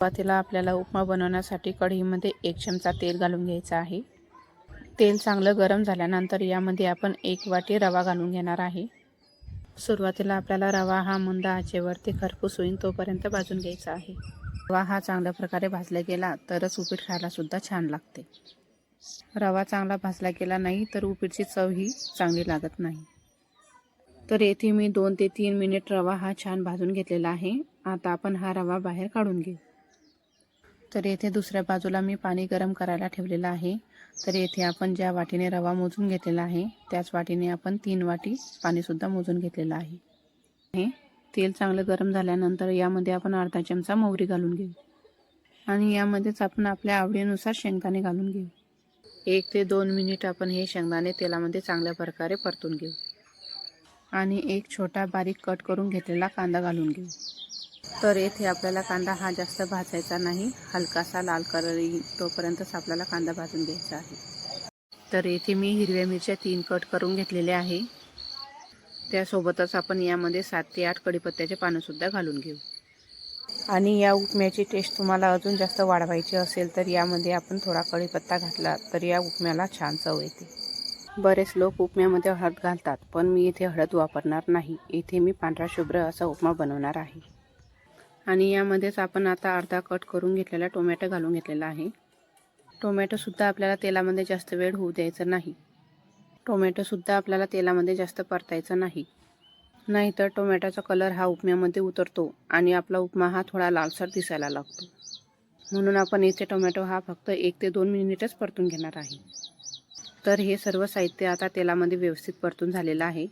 सुरुवातीला आपल्याला उपमा बनवण्यासाठी कढईमध्ये 1 चमचा तेल घालून घ्यायचं आहे। तेल चांगलं गरम झाल्यानंतर यामध्ये आपण 1 वाटी रवा घालून घेणार आहे। सुरुवातीला आपल्याला रवा हा मंद आचेवरती खरपूस होईल तोपर्यंत भाजून घ्यायचा आहे। रवा हा चांगल्या प्रकारे भाजला गेला तरच उपीट खायला सुद्धा छान लागते। रवा चांगला भाजला गेला नाही तर उपीटची चव ही चांगली लागत नाही। तर येथे मी 2 ते 3 मिनिट रवा हा छान भाजून घेतलेला आहे। आता आपण हा रवा बाहेर काढून घेऊ। तर येथे दुसऱ्या बाजूला मी पाणी गरम करायला ठेवलेलं आहे। तर येथे आपण ज्या वाटीने रवा मोजून घेतलेला आहे त्याच वाटीने आपण 3 वाटी पाणी सुद्धा मोजून घेतलेलं आहे। तेल चांगलं गरम झाल्यानंतर यामध्ये आपण अर्धा चमचा मोहरी घालून घेऊ आणि यामध्येच आपण आपल्या आवडीनुसार शेंगदाणे घालून घेऊ। 1 ते 2 मिनिट आपण हे शेंगदाणे तेलामध्ये चांगल्या प्रकारे परतून घेऊ आणि एक छोटा बारीक कट करून घेतलेला कांदा घालून घेऊ। तर येथे आपल्याला कांदा हा जास्त भाजायचा नाही, हलकासा लाल कलर येईल तोपर्यंतच आपल्याला कांदा भाजून घ्यायचा आहे। तर येथे मी हिरव्या मिरच्या 3 कट करून घेतलेले आहे। त्यासोबतच आपण यामध्ये 7 ते 8 कढीपत्त्याचे पानं सुद्धा घालून घेऊ आणि या उपम्याची टेस्ट तुम्हाला अजून जास्त वाढवायची असेल तर यामध्ये आपण थोडा कढीपत्ता घातला तर या उपम्याला छान चव येते। बरेच लोक उपम्यामध्ये हळद घालतात पण मी इथे हळद वापरणार नाही। इथे मी पांढरा शुभ्र असा उपमा बनवणार आहे आणि यामध्येच आपण आता अर्धा कट करून घेतलेला टोमॅटो घालून घेतलेला आहे। टोमॅटो सुद्धा आपल्याला तेलामध्ये जास्त वेळ होऊ द्यायचा नाही। टोमॅटो सुद्धा आपल्याला तेलामध्ये जास्त परतायचा नाही, नाहीतर टोमॅटोचा कलर हा उपम्यामध्ये उतरतो आणि आपला उपमा हा थोडा लालसर दिसायला लागतो। म्हणून आपण इथे टोमॅटो हा फक्त 1 ते 2 मिनिटच परतून घेणार आहे। तर हे सर्व साहित्य आता तेलामध्ये व्यवस्थित परतून झालेलं आहे।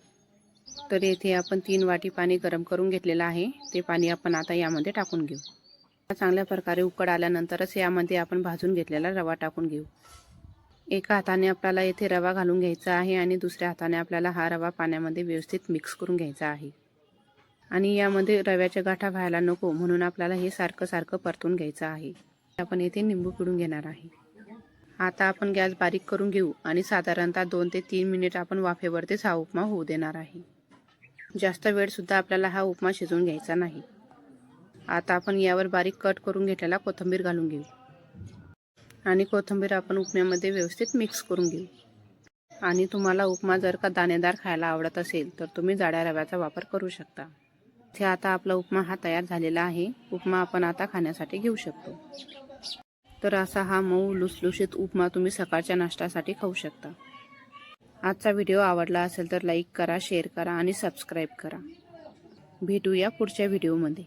तर येथे आपण 3 वाटी पाणी गरम करून घेतलेलं आहे। ते पाणी आपण आता यामध्ये टाकून घेऊ। चांगल्या प्रकारे उकळ आल्यानंतरच यामध्ये आपण भाजून घेतलेला रवा टाकून घेऊ। एका हाताने आपल्याला येथे रवा घालून घ्यायचा आहे आणि दुसऱ्या हाताने आपल्याला हा रवा पाण्यामध्ये व्यवस्थित मिक्स करून घ्यायचा आहे आणि यामध्ये रव्याच्या गाठा व्हायला नको म्हणून आपल्याला हे सारखं परतून घ्यायचं आहे। आपण येथे लिंबू पिळून घेणार आहे। आता आपण गॅस बारीक करून घेऊ आणि साधारणतः 2 ते 3 मिनिट आपण वाफेवरतीच हा उपमा होऊ देणार आहे। जास्त वेळ सुद्धा आपल्याला हा उपमा शिजवून घ्यायचा नाही। आता आपण यावर बारीक कट करून घेतलेला कोथिंबीर घालून घेऊ आणि कोथिंबीर आपण उपम्यामध्ये व्यवस्थित मिक्स करून घेऊ आणि तुम्हाला उपमा जर का दाणेदार खायला आवडत असेल तर तुम्ही जाड्या रव्याचा वापर करू शकता। इथे आता आपला उपमा हा तयार झालेला आहे। उपमा आपण आता खाण्यासाठी घेऊ शकतो। तर असा हा मऊ लुसलुशीत उपमा तुम्ही सकाळच्या नाश्त्यासाठी खाऊ शकता। आजचा व्हिडिओ आवडला असेल तर लाईक करा, शेअर करा आणि सबस्क्राईब करा। भेटूया पुढच्या व्हिडिओमध्ये।